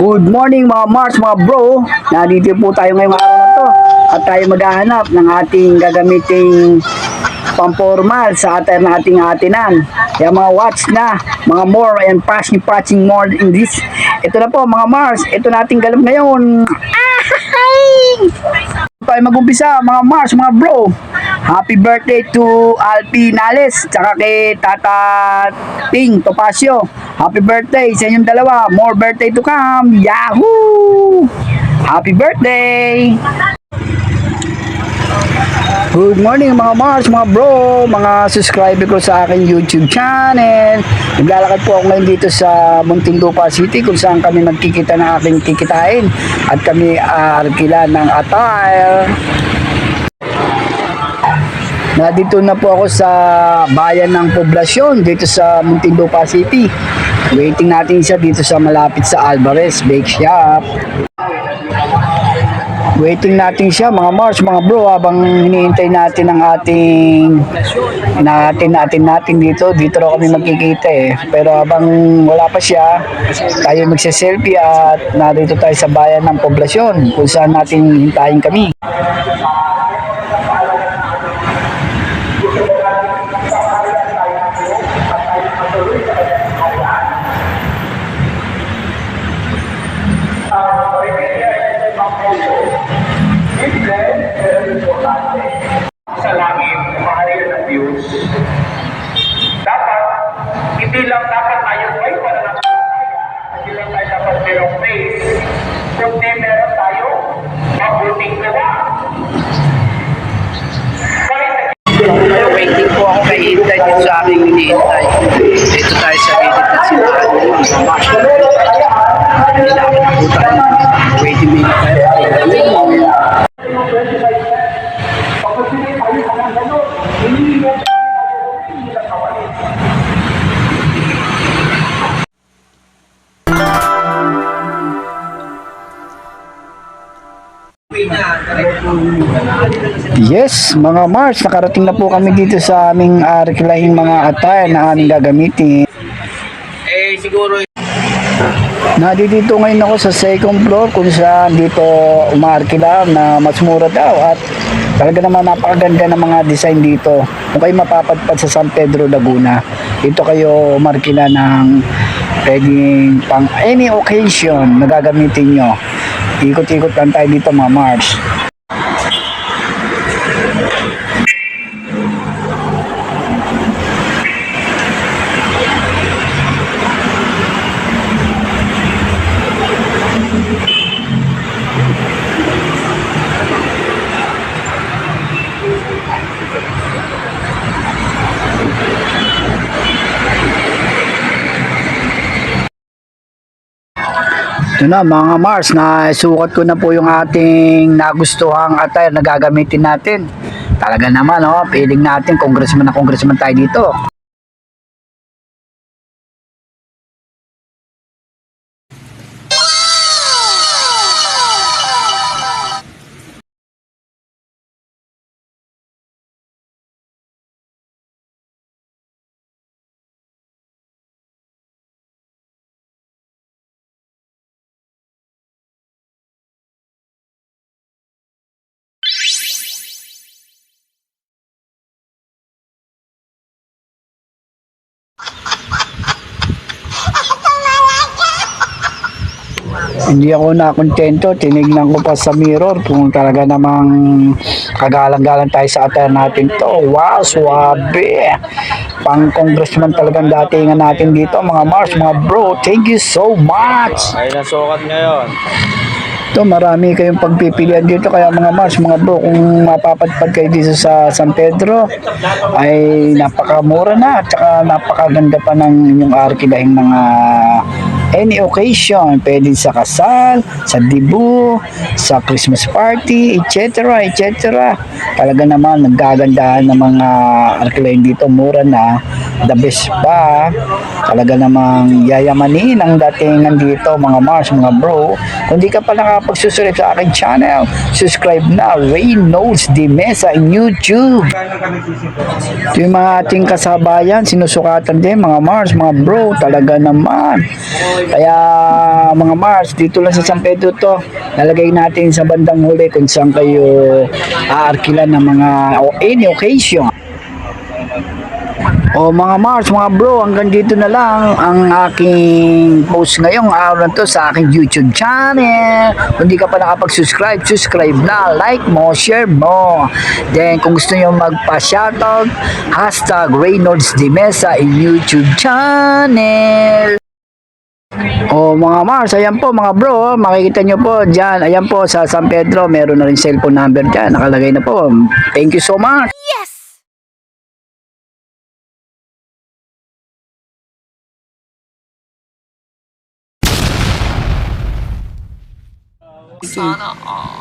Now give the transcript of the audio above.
Good morning mga Mars, mga bro. Nandito po tayo ngayong araw na to at tayo maghahanap ng ating gagamiting pampormal sa attire ng ating atinan. Kaya mga watch na, mga more and patching more in this. Ito na po mga Mars, ito na ating galap ngayon. Tayo mag-umpisa mga Mars, mga bro. Happy birthday to Alpi Nales tsaka kay Tata Ting Topacio. Happy birthday sa inyong dalawa. More birthday to come. Yahoo! Happy birthday! Good morning mga Mars, mga bro, mga subscriber ko sa aking YouTube channel. Naglalakad po ako ngayon dito sa Muntinlupa City kung saan kami magkikita ng aking kikitain at kami arkila ng attire. Nandito na po ako sa bayan ng poblasyon dito sa Muntinlupa City. Waiting natin siya dito sa malapit sa Alvarez Bake Shop. Waiting natin siya mga Mars, mga bro, habang hinihintay natin ang ating natin dito raw kami magkikita pero habang wala pa siya, tayo magse-selfie at narito tayo sa bayan ng poblasyon kung saan natin hintayin kami. Sa langit, mahali ng views. Dapat, hindi lang dapat tayo ay hindi lang tayo dapat merong face, kundi meron tayo mabuting gawa. Waiting po ako kay Hintay dito sa aking hinihintay. Dito tayo sa gilid na sinahan mga Mars. Hinapit po tayo. Waiting minute tayo. Yes, mga Mars, nakarating na po kami dito sa aming rekilahing mga attire na aming gagamitin. Siguro Nandito ngayon ako sa second floor kung saan dito umaarkila na mas mura daw at talaga naman napakaganda ng mga design dito. Kung kayo mapapadpad sa San Pedro, Laguna, dito kayo umaarkila ng pwedeng pang any occasion na gagamitin nyo. Ikot-ikot lang tayo dito mga Mars. Ito na mga Mars, na sukat ko na po yung ating nagustuhang attire na gagamitin natin. Talaga naman, feeling natin congressman na congressman tayo dito. Hindi ako nakontento, tinignan ko pa sa mirror kung talaga namang kagalang-galang tayo sa attire natin to. Wow, swabe! Pang congressman talagang datingan natin dito mga Mars, mga bro. Thank you so much! Ay nasukat ngayon. Ito, marami kayong pagpipilian dito kaya mga Mars, mga bro, kung mapapadpad kayo dito sa San Pedro ay napakamura na at saka napakaganda pa ng inyong arkilahing mga any occasion. Pwede sa kasal, sa debut, sa Christmas party, etc. etc. Talaga naman nagkagandahan ng mga arkilahin dito, mura na, the best pa. Talaga namang yayamanin ang datingan dito mga Mars, mga bro. Kung di ka pa nakapagsusurip sa aking channel, subscribe na, Reynolds de Mesa in YouTube. Ito yung mga ating kasabayan, sinusukatan din mga Mars, mga bro. Talaga naman Kaya mga Mars, dito lang sa San Pedro to, nalagay natin sa bandang huli kung saan kayo aarkilan ng mga o any occasion. O mga Mars, mga bro, hanggang dito na lang ang aking post ngayong araw na to sa aking YouTube channel. Kung di ka pa nakapag-subscribe, subscribe na, like mo, share mo. Then kung gusto nyo magpa-shoutout, hashtag Reynolds de Mesa in YouTube channel. O mga Mars, ayan po mga bro, makikita nyo po dyan, ayan po sa San Pedro, meron na rin cellphone number dyan, nakalagay na po. Thank you so much. Sana all.